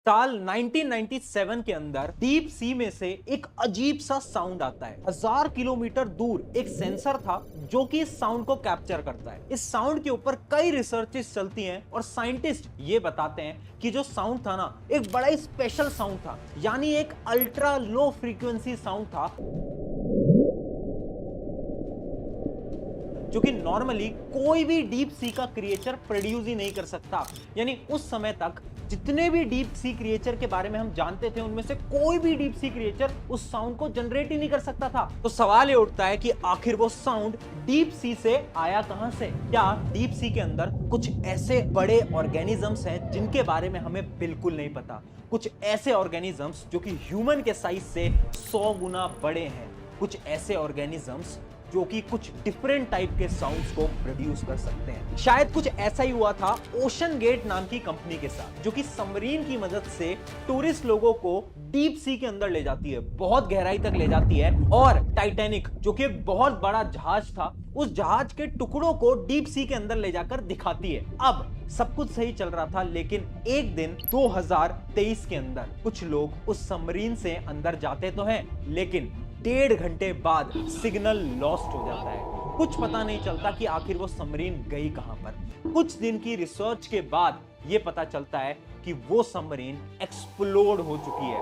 साल 1997 के अंदर डीप सी में से एक अजीब सा साउंड आता है। 1000 किलोमीटर दूर एक सेंसर था जो कि इस साउंड को कैप्चर करता है। इस साउंड के ऊपर कई रिसर्चेस चलती हैं और साइंटिस्ट ये बताते हैं कि जो साउंड था ना, एक बड़ा ही स्पेशल साउंड था, यानी एक अल्ट्रा लो फ्रीक्वेंसी साउंड था जो कि नॉर्मली कोई भी डीप सी का क्रिएचर प्रोड्यूस ही नहीं कर सकता। यानी उस समय तक जितने भी डीप सी क्रिएचर के बारे में हम जानते थे, उनमें से कोई भी डीप सी क्रिएचर उस साउंड को जनरेट ही नहीं कर सकता था। तो सवाल ये उठता है कि आखिर वो साउंड डीप सी से आया कहां से? क्या डीप सी के अंदर कुछ ऐसे बड़े ऑर्गेनिजम्स हैं जिनके बारे में हमें बिल्कुल नहीं पता? कुछ ऐसे ऑर्गेनिजम्स जो कि ह्यूमन के साइज से 100 गुना बड़े हैं। कुछ ऐसे ऑर्गेनिजम्स जो कि कुछ डिफरेंट टाइप के साउंड्स को प्रोड्यूस कर सकते हैं। शायद कुछ ऐसा ही हुआ था ओशन गेट नाम की कंपनी के साथ, जो कि सबमरीन की मदद से टूरिस्ट लोगों को डीप सी के अंदर ले जाती है, बहुत गहराई तक ले जाती है। और टाइटैनिक जो कि एक बहुत बड़ा जहाज था, उस जहाज के टुकड़ों को डीप सी के अंदर ले जाकर दिखाती है। अब सब कुछ सही चल रहा था, लेकिन एक दिन 2023 के अंदर कुछ लोग उस सबमरीन से अंदर जाते तो हैं, लेकिन 1.5 घंटे बाद सिग्नल लॉस्ट हो जाता है। कुछ पता नहीं चलता कि आखिर वो सबमरीन गई कहां पर। कुछ दिन की रिसर्च के बाद यह पता चलता है कि वो सबमरीन एक्सप्लोड हो चुकी है।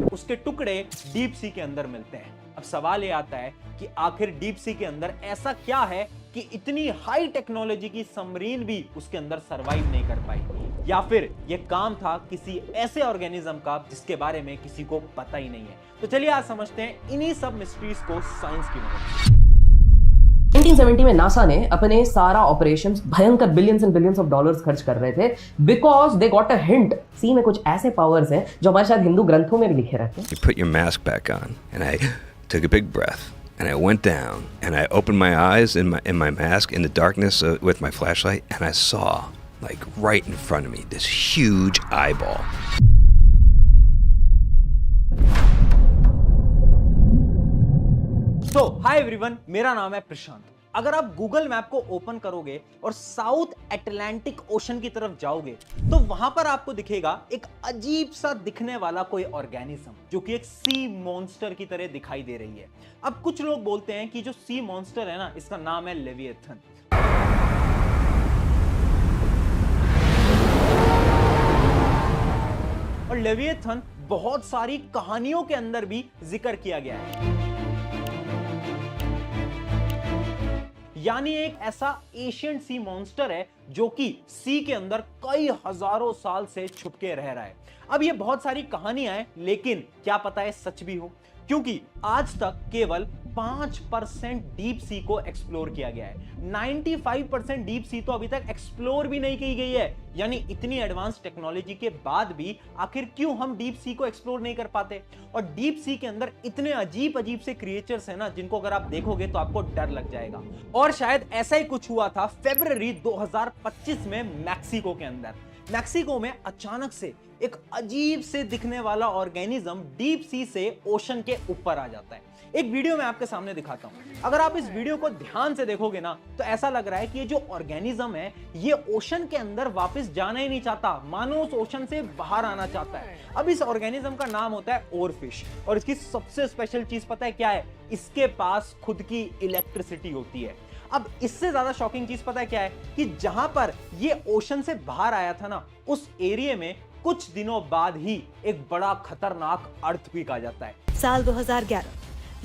उसके टुकड़े डीप सी के अंदर मिलते हैं। अब सवाल ये आता है कि आखिर डीप सी के अंदर ऐसा क्या है कि इतनी हाई टेक्नोलॉजी की सबमरीन भी उसके अंदर सरवाइव नहीं कर पाई, या फिर यह काम था किसी ऐसे ऑर्गेनिज्म का जिसके बारे में किसी को पता ही नहीं है। तो चलिए आज समझते हैं इन्हीं सब मिस्ट्रीज को साइंस की मदद से। 1970 में नासा ने अपने सारा ऑपरेशंस भयंकर billions and billions of dollars खर्च कर रहे थे, because they got a hint सी में कुछ ऐसे पावर्स हैं जो हमारे शायद हिंदू ग्रंथों में भी लिखे रहते हैं। You put your mask back on, and I took a big breath, and I went down, and I opened my eyes in my mask in the darkness with my flashlight, and I saw, like right in front of me, this huge eyeball. तो hi everyone, मेरा नाम है प्रशांत। अगर आप Google map को open करोगे और south Atlantic ocean की तरफ जाओगे तो वहां पर आपको दिखेगा एक अजीब सा दिखने वाला कोई ऑर्गेनिज्म जो कि एक सी मॉन्स्टर की तरह दिखाई दे रही है। अब कुछ लोग बोलते हैं कि जो सी मॉन्स्टर है ना, इसका नाम है लेविएथन। और लेविएथन बहुत सारी कहानियों के अंदर भी जिक्र किया गया है, यानी एक ऐसा एशियंट सी मॉन्स्टर है जो कि सी के अंदर कई हजारों साल से छुप के रह रहा है। अब ये बहुत सारी कहानियां हैं, लेकिन क्या पता है सच भी हो, क्योंकि आज तक केवल 5% डीप सी को एक्सप्लोर किया गया है। 95% डीप सी तो अभी तक एक्सप्लोर भी नहीं की गई है। यानी इतनी एडवांस टेक्नोलॉजी के बाद भी आखिर क्यों हम डीप सी को एक्सप्लोर नहीं कर पाते? और डीप सी के अंदर इतने अजीब अजीब से क्रिएचर्स हैं ना, जिनको अगर आप देखोगे तो आपको डर लग जाएगा। और शायद ऐसा ही कुछ हुआ था फरवरी 2025 में मैक्सिको के अंदर। मैक्सिको में अचानक से एक अजीब से दिखने वाला ऑर्गेनिज्म डीप सी से ओशन के ऊपर आ जाता है। एक वीडियो मैं आपके सामने दिखाता हूं। अगर आप इस वीडियो को ध्यान से देखोगे ना, तो ऐसा लग रहा है कि ये जो ऑर्गेनिज्म है ये ओशन के अंदर वापस जाना ही नहीं चाहता, मानो उस ओशन से बाहर आना चाहता है। अब इस ऑर्गेनिज्म का नाम होता है ओरफिश, और इसकी सबसे स्पेशल चीज पता है क्या है? इसके पास खुद की इलेक्ट्रिसिटी होती है। अब इससे ज्यादा शॉकिंग चीज पता है क्या है? कि जहां पर ये ओशन से बाहर आया था ना, उस एरिया में कुछ दिनों बाद ही एक बड़ा खतरनाक अर्थक्वेक आ जाता है। साल 2011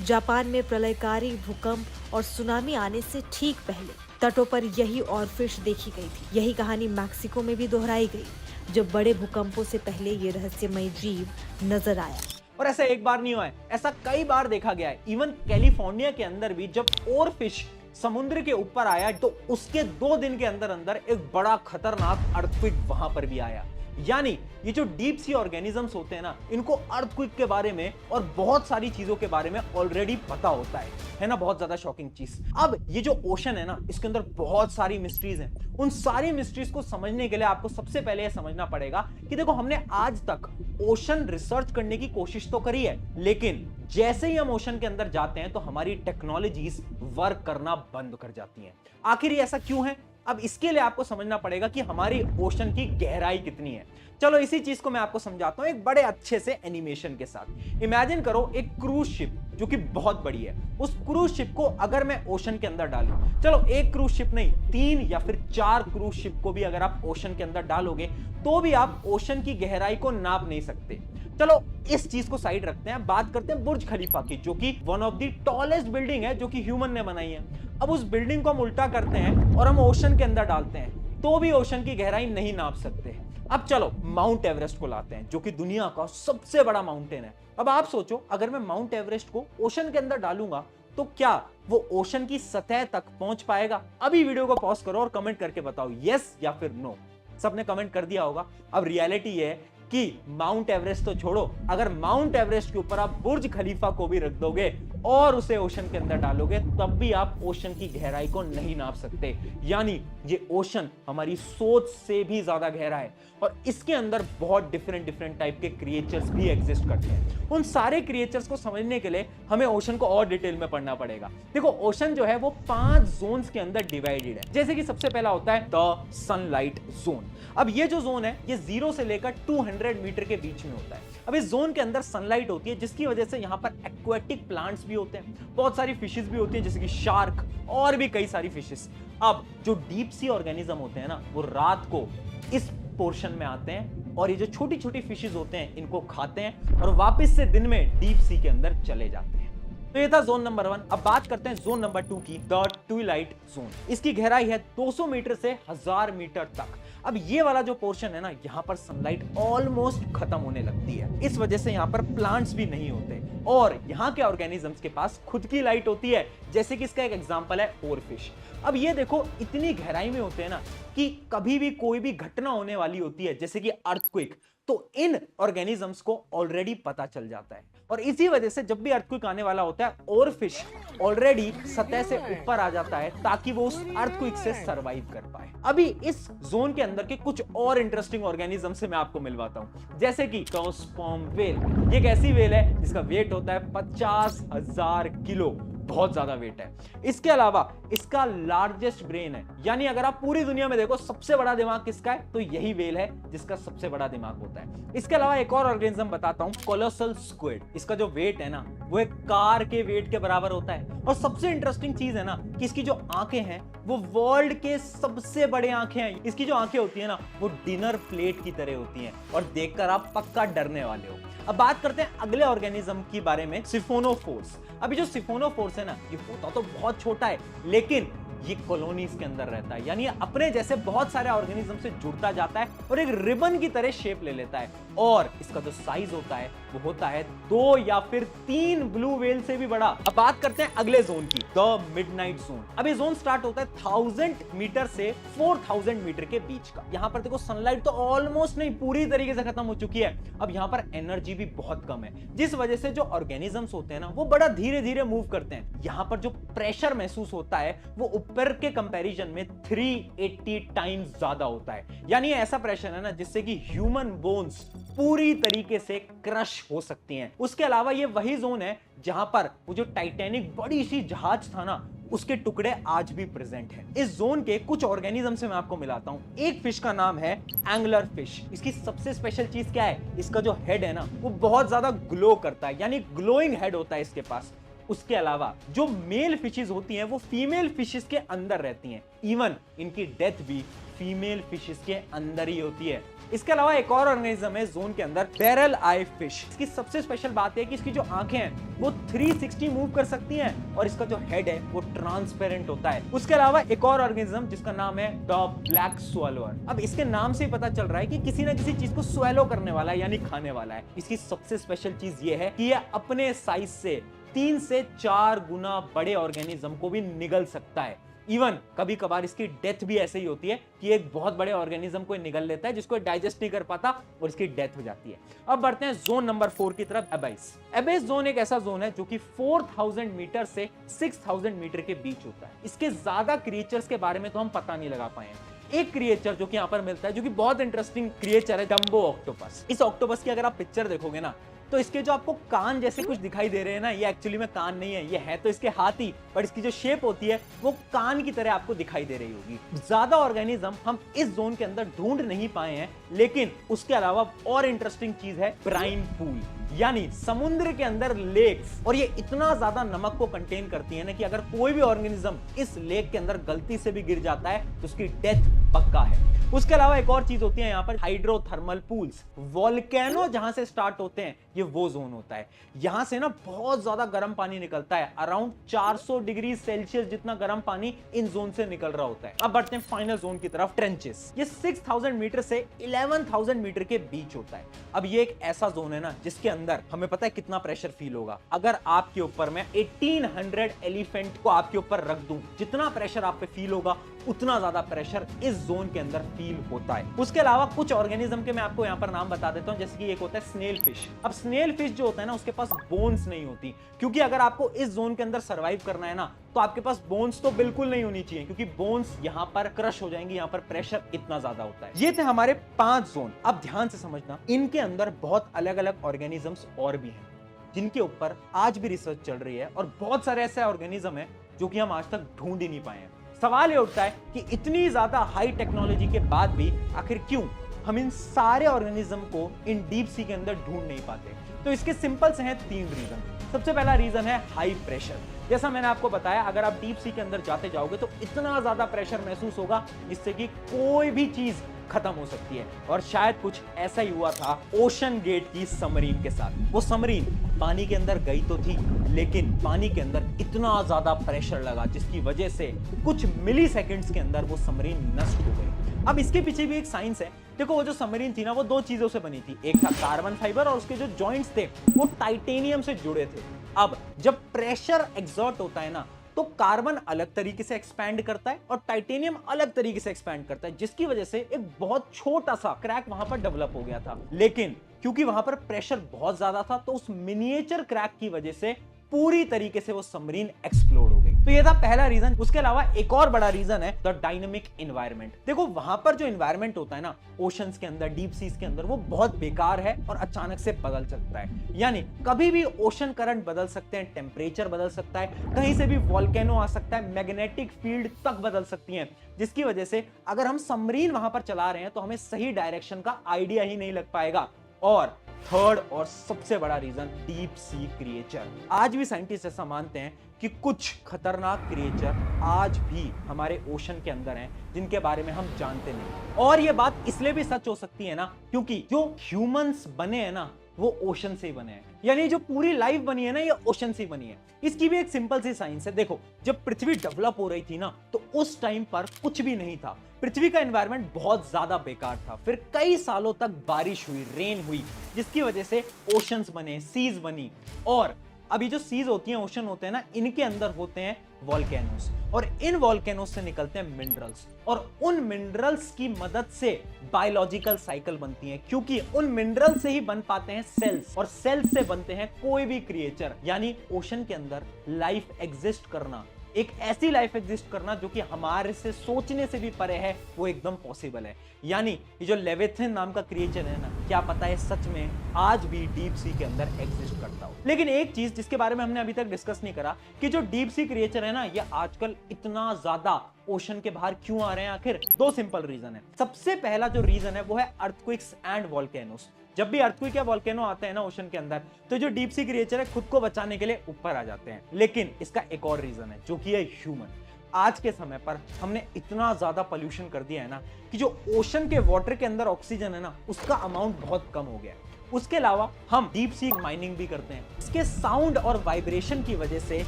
जापान में प्रलयकारी भूकंप और सुनामी आने से ठीक पहले तटों पर यही ऑरफिश देखी गई थी। यही कहानी मैक्सिको में भी दोहराई गई, जब बड़े भूकंपों से पहले ये रहस्यमय जीव नजर आया। और ऐसा एक बार नहीं हुआ है, ऐसा कई बार देखा गया है। इवन कैलिफोर्निया के अंदर भी जब ओरफिश समुद्र के ऊपर आया तो उसके 2 दिन के अंदर अंदर एक बड़ा खतरनाक अर्थक्वेक वहां पर भी आया। यानी ये जो डीप सी ऑर्गेनिजम्स होते हैं ना, इनको अर्थक्वेक के बारे में और बहुत सारी चीजों के बारे में ऑलरेडी पता होता है ना? बहुत ज्यादा शॉकिंग चीज। अब ये जो ओशन है ना, इसके अंदर बहुत सारी मिस्ट्रीज हैं। उन सारी मिस्ट्रीज को समझने के लिए आपको सबसे पहले यह समझना पड़ेगा कि देखो, हमने आज तक ओशन रिसर्च करने की कोशिश तो करी है, लेकिन जैसे ही हम ओशन के अंदर जाते हैं तो हमारी टेक्नोलॉजीज वर्क करना बंद कर जाती हैं। आखिर ये ऐसा क्यों है? अब इसके लिए आपको समझना पड़ेगा कि हमारी ओशन की गहराई कितनी है। चलो इसी चीज को मैं आपको समझाता हूं एक बड़े अच्छे से एनिमेशन के साथ। इमेजिन करो एक क्रूज शिप जो कि बहुत बड़ी है। उस क्रूज शिप को अगर मैं ओशन के अंदर डालूं, चलो एक क्रूज शिप नहीं, 3 या फिर 4 क्रूज शिप को भी अगर आप ओशन के अंदर डालोगे तो भी आप ओशन की गहराई को नाप नहीं सकते। चलो इस चीज को साइड रखते हैं, बात करते हैं बुर्ज खलीफा की, जो कि one of the tallest building है जो कि ह्यूमन ने बनाई है। अब उस बिल्डिंग को हम उल्टा करते हैं और हम ओशन के अंदर डालते हैं तो भी ओशन की गहराई नहीं नाप सकते। अब चलो माउंट एवरेस्ट को लाते हैं जो कि दुनिया का सबसे बड़ा माउंटेन है। अब आप सोचो अगर मैं माउंट एवरेस्ट को ओशन के अंदर डालूंगा तो क्या वो ओशन की सतह तक पहुंच पाएगा? अभी वीडियो को पॉज करो और कमेंट करके बताओ यस या फिर नो। सबने कमेंट कर दिया होगा। अब रियलिटी ये है कि माउंट एवरेस्ट तो छोड़ो, अगर माउंट एवरेस्ट के ऊपर आप बुर्ज खलीफा को भी रख दोगे और उसे ओशन के अंदर डालोगे तब भी आप ओशन की गहराई को नहीं नाप सकते। यानी ये ओशन हमारी सोच से भी ज्यादा गहरा है और इसके अंदर बहुत डिफरेंट टाइप के क्रिएचर्स भी एग्जिस्ट करते हैं। उन सारे क्रिएचर्स को समझने के लिए हमें ओशन को और डिटेल में पढ़ना पड़ेगा। देखो ओशन जो है वो 5 जोन्स के अंदर डिवाइडेड है। जैसे कि सबसे पहला होता है द सनलाइट जोन। अब ये जो जोन है ये 0 से लेकर 200 मीटर के बीच में होता है। अब इस जोन के अंदर सनलाइट होती है जिसकी वजह से यहाँ पर एक्वेटिक प्लांट्स भी होते हैं, बहुत सारी फिशेस भी होती हैं जैसे कि शार्क और भी कई सारी फिशेस। अब जो डीप सी ऑर्गेनिज्म होते हैं ना वो रात को इस पोर्शन में आते हैं और ये जो छोटी छोटी फिशेस होते हैं इनको खाते हैं और वापस से दिन में डीप सी के अंदर चले जाते हैं। तो ये था जोन नंबर 1। अब बात करते हैं जोन नंबर 2 की, द ट्विलाइट जोन। इसकी गहराई है 200 मीटर से 1000 मीटर तक। अब ये वाला जो पोर्शन है ना यहाँ पर सनलाइट ऑलमोस्ट खत्म होने लगती है। इस वजह से यहाँ पर प्लांट्स भी नहीं होते और यहाँ के ऑर्गेनिजम्स के पास खुद की लाइट होती है। जैसे कि इसका एक एग्जांपल है ओरफिश। अब ये देखो इतनी गहराई में होते हैं ना कि कभी भी कोई भी घटना होने वाली होती है जैसे कि अर्थक्वेक, तो इन ऑर्गेनिजम्स को ऑलरेडी पता चल जाता है और इसी वजह से जब भी अर्थक्वेक आने वाला होता है ओरफिश ऑलरेडी सतह से ऊपर आ जाता है ताकि वो उस अर्थक्वेक से सरवाइव कर पाए। अभी इस जोन के अंदर के कुछ और इंटरेस्टिंग ऑर्गेनिज्म से मैं आपको मिलवाता हूं, जैसे कि स्पर्म व्हेल। ये एक ऐसी व्हेल है जिसका वेट होता है 50,000 किलो, बहुत ज्यादा वेट है। इसके अलावा इसका लार्जेस्ट ब्रेन है, यानी अगर आप पूरी दुनिया में देखो सबसे बड़ा दिमाग किसका है तो यही व्हेल है जिसका सबसे बड़ा दिमाग होता है। इसके अलावा एक और ऑर्गेनिज्म बताता हूं, कोलोसल स्क्विड। इसका जो वेट है ना वो एक कार के वेट के बराबर होता है और सबसे इंटरेस्टिंग चीज है ना कि इसकी जो आंखें हैं वो वर्ल्ड के सबसे बड़े आंखें हैं। इसकी जो आंखें होती है ना वो डिनर प्लेट की तरह होती हैं और देखकर आप पक्का डरने वाले हो। अब बात करते हैं अगले ऑर्गेनिज्म के बारे में, सिफोनोफोर्स। अभी जो सिफोनोफोर्स है ना ये होता तो बहुत छोटा है लेकिन ये कॉलोनीज के अंदर रहता है, यानी अपने जैसे बहुत सारे ऑर्गेनिज्म से जुड़ता जाता है और एक रिबन की तरह शेप ले लेता है और इसका जो साइज होता है वो होता है 2 या फिर 3 ब्लू व्हेल से भी बड़ा। अब बात करते हैं अगले जोन की, द मिडनाइट जोन। अब ये जोन स्टार्ट होता है 1000 मीटर से 4000 मीटर के बीच का। यहाँ पर देखो सनलाइट तो ऑलमोस्ट नहीं, पूरी तरीके से खत्म हो चुकी है। अब यहाँ पर एनर्जी भी बहुत कम है जिस वजह से जो ऑर्गेनिजम्स होते हैं ना वो बड़ा धीरे धीरे मूव करते हैं। यहाँ पर जो प्रेशर महसूस होता है वो ऊपर के कंपैरिजन में 380 टाइम्स ज्यादा होता है। यानी ऐसा प्रेशर है ना जिससे कि ह्यूमन बोन्स पूरी तरीके से क्रश हो सकती हैं। उसके अलावा ये वही जोन है जहां पर वो जो टाइटैनिक बड़ी सी जहाज था ना उसके टुकड़े आज भी प्रेजेंट हैं। इस जोन के कुछ ऑर्गेनिज्म से मैं आपको मिलाता हूं। एक फिश का नाम है एंगलर फिश। इसकी सबसे स्पेशल चीज क्या है, इसका जो हेड है ना वो बहुत ज्यादा ग्लो करता है, यानी ग्लोइंग हेड होता है इसके पास। उसके अलावा जो मेल फिशेस होती हैं वो फीमेल फिशेस के अंदर रहती हैं, इवन इनकी डेथ भी फीमेल फिशेस के अंदर ही होती है। इसके अलावा एक और ऑर्गेनिज्म है जोन के अंदर, बैरल आई फिश। इसकी सबसे स्पेशल बात है कि इसकी जो आंखें हैं वो 360 मूव कर सकती हैं और इसका जो हेड है वो ट्रांसपेरेंट होता है। उसके अलावा एक और ऑर्गेनिज्म जिसका नाम है द ब्लैक स्वैलोअर। अब इसके नाम से ही पता चल रहा है कि किसी ना किसी चीज को स्वैलो करने वाला है यानी खाने वाला है। इसकी सबसे स्पेशल चीज ये है कि यह अपने साइज से 3 से 4 गुना बड़े ऑर्गेनिज्म को भी निगल सकता है। इवन कभी कभार इसकी डेथ भी ऐसे ही होती है कि एक बहुत बड़े ऑर्गेनिज्म को निगल लेता है जिसको डाइजेस्ट नहीं कर पाता और इसकी डेथ हो जाती है। अब बढ़ते हैं जोन नंबर 4 की तरफ, एबेस। एबेस जोन एक ऐसा जोन है जो कि 4000 मीटर से 6000 मीटर के बीच होता है। इसके ज्यादा क्रिएचर्स के बारे में तो हम पता नहीं लगा पाए हैं। एक क्रिएचर जो कि यहाँ पर मिलता है जो कि बहुत इंटरेस्टिंग क्रिएचर है, डम्बो ऑक्टोपस। इस ऑक्टोपस की अगर आप पिक्चर देखोगे ना तो इसके जो आपको कान जैसे कुछ दिखाई दे रहे हैं ना, ये एक्चुअली में कान नहीं है, ये है तो इसके हाथ ही, पर इसकी जो शेप होती है वो कान की तरह आपको दिखाई दे रही होगी। ज्यादा ऑर्गेनिज्म हम इस जोन के अंदर ढूंढ नहीं पाए हैं, लेकिन उसके अलावा और इंटरेस्टिंग चीज है ब्राइन पूल, यानी समुद्र के अंदर लेक्स। और ये इतना ज्यादा नमक को कंटेन करती है ना कि अगर कोई भी ऑर्गेनिज्म इस लेक के अंदर गलती से भी गिर जाता है तो उसकी डेथ पक्का है। उसके अलावा एक और चीज होती है यहाँ पर हाइड्रोथर्मल पूल्स। वोल्केनो जहां से स्टार्ट होते हैं ये वो जोन होता है, यहां से ना बहुत ज्यादा गर्म पानी निकलता है, अराउंड 400 डिग्री सेल्सियस जितना गर्म पानी इन जोन से निकल रहा होता है। अब बढ़ते हैं फाइनल जोन की तरफ, ट्रेंचेस। ये 6000 मीटर से 11000 मीटर के बीच होता है। अब ये एक ऐसा जोन है ना जिसके अंदर हमें पता है कितना प्रेशर फील होगा। अगर आपके ऊपर मैं 1800 एलिफेंट को आपके ऊपर रख दूं, जितना प्रेशर आप पे फील होगा उतना ज्यादा प्रेशर इस जोन के अंदर फील होता है। उसके अलावा कुछ ऑर्गेनिज्म के मैं आपको यहाँ पर नाम बता देता हूँ, जैसे कि एक होता है स्नेल फिश। अब स्नेल फिश जो होता है ना उसके पास बोन्स नहीं होती, क्योंकि अगर आपको इस जोन के अंदर सर्वाइव करना है ना तो आपके पास बोन्स तो बिल्कुल नहीं होनी चाहिए, क्योंकि बोन्स यहाँ पर क्रश हो जाएंगी, यहाँ पर प्रेशर इतना ज्यादा होता है। ये थे हमारे 5 जोन। अब ध्यान से समझना, इनके अंदर बहुत अलग अलग ऑर्गेनिजम्स और भी हैं जिनके ऊपर आज भी रिसर्च चल रही है, और बहुत सारे ऐसे ऑर्गेनिज्म हैं जो कि हम आज तक ढूंढ ही नहीं पाए हैं। सवाल ये उठता है कि इतनी ज्यादा हाई टेक्नोलॉजी के बाद भी आखिर क्यों हम इन सारे ऑर्गेनिज्म को इन डीप सी के अंदर ढूंढ नहीं पाते। तो इसके सिंपल से हैं 3 रीजन। सबसे पहला रीजन है हाई प्रेशर। जैसा मैंने आपको बताया, अगर आप डीप सी के अंदर जाते जाओगे तो इतना ज्यादा प्रेशर महसूस होगा जिससे कि कोई भी चीज खत्म हो सकती है। और शायद कुछ ऐसा ही हुआ था ओशन गेट की सबमरीन के साथ। वो सबमरीन पानी के अंदर गई तो थी, लेकिन पानी के अंदर इतना ज्यादा प्रेशर लगा जिसकी वजह से कुछ मिली सेकेंड्स के अंदर वो सबमरीन नष्ट हो गई। अब इसके पीछे भी एक साइंस है। देखो, वो जो सबमरीन थी ना वो 2 चीजों से बनी थी, एक था कार्बन फाइबर और उसके जो जॉइंट्स थे वो टाइटेनियम से जुड़े थे। अब जब प्रेशर एक्सर्ट होता है ना तो कार्बन अलग तरीके से एक्सपैंड करता है और टाइटेनियम अलग तरीके से एक्सपैंड करता है, जिसकी वजह से एक बहुत छोटा सा क्रैक वहां पर डेवलप हो गया था। लेकिन क्योंकि वहां पर प्रेशर बहुत ज्यादा था तो उस मिनिएचर क्रैक की वजह से पूरी तरीके से वो सबमरीन एक्सप्लोड हो गई। तो ये था पहला रीजन। उसके अलावा एक और बड़ा रीजन है द डायनामिक एनवायरनमेंट। देखो, वहां पर जो एनवायरनमेंट होता है ना ओशंस के अंदर, डीप सीज के अंदर, वो बहुत बेकार है और अचानक से बदल सकता है। यानी कभी भी ओशन करंट बदल सकते हैं, टेम्परेचर बदल सकता है, कहीं से भी वोल्केनो आ सकता है, मैग्नेटिक फील्ड तक बदल सकती है, जिसकी वजह से अगर हम सबमरीन वहां पर चला रहे हैं तो हमें सही डायरेक्शन का आइडिया ही नहीं लग पाएगा। और थर्ड और सबसे बड़ा रीजन, डीप सी क्रिएचर। आज भी साइंटिस्ट ऐसा मानते हैं कि कुछ खतरनाक क्रिएचर आज भी हमारे ओशन के अंदर हैं जिनके बारे में हम जानते नहीं। और ये बात इसलिए भी सच हो सकती है ना क्योंकि जो ह्यूमंस बने हैं ना वो ओशन से ही बने हैं, यानी जो पूरी लाइफ बनी है ना ये ओशन से ही बनी है। इसकी भी एक सिंपल सी साइंस है। देखो, जब पृथ्वी डेवलप हो रही थी ना तो उस टाइम पर कुछ भी नहीं था, पृथ्वी का एनवायरनमेंट बहुत ज्यादा बेकार था। फिर कई सालों तक बारिश हुई, रेन हुई, जिसकी वजह से ओशंस बने, सीज बनी। और अभी जो सीज होती हैं, ओशन होते हैं ना, इनके अंदर होते हैं वोल्केनोस, और इन वोल्केनोस से निकलते हैं मिनरल्स, और उन मिनरल्स की मदद से बायोलॉजिकल साइकिल बनती है, क्योंकि उन मिनरल से ही बन पाते हैं सेल्स, और सेल्स से बनते हैं कोई भी क्रिएचर। यानी ओशन के अंदर लाइफ एग्जिस्ट करना, एक ऐसी लाइफ एग्जिस्ट करना जो कि हमारे से सोचने से भी परे है, वो एकदम पॉसिबल है। यानी ये जो लेविथन नाम का क्रिएचर है ना, क्या पता है सच में आज भी डीप सी के अंदर एग्जिस्ट करता हो। लेकिन एक चीज जिसके बारे में हमने अभी तक डिस्कस नहीं करा कि जो डीप सी क्रिएचर है ना, ये आजकल इतना ज्यादा ओशन के बाहर क्यों आ रहे हैं। आखिर 2 सिंपल रीजन है। सबसे पहला जो रीजन है वो है अर्थक्वेक्स एंड वोल्केनोस। जब भी अर्थक्वेक या वोल्केनो आते हैं ना ओशन के अंदर, तो जो डीप सी क्रिएचर है खुद को बचाने के लिए ऊपर आ जाते हैं। लेकिन इसका एक और रीजन है जो कि है ह्यूमन। आज के समय पर हमने इतना ज्यादा पोल्यूशन कर दिया है ना कि जो ओशन के वाटर के अंदर ऑक्सीजन है ना उसका अमाउंट बहुत कम हो गया है। उसके अलावा हम डीप सी माइनिंग भी करते हैं, इसके साउंड और वाइब्रेशन की वजह से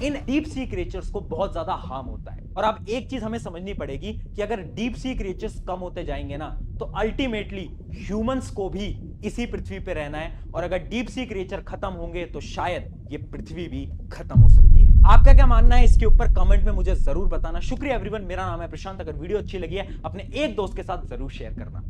इन डीप सी क्रिएचर्स को बहुत ज्यादा हार्म होता है। और अब एक चीज हमें समझनी पड़ेगी कि अगर डीप सी क्रिएचर्स कम होते जाएंगे ना तो अल्टीमेटली ह्यूमंस को भी इसी पृथ्वी पे रहना है, और अगर डीप सी क्रिएचर खत्म होंगे तो शायद ये पृथ्वी भी खत्म हो सकती है। आपका क्या मानना है इसके ऊपर कमेंट में मुझे जरूर बताना। शुक्रिया एवरीवन, मेरा नाम है प्रशांत। अगर वीडियो अच्छी लगी है अपने एक दोस्त के साथ जरूर शेयर करना।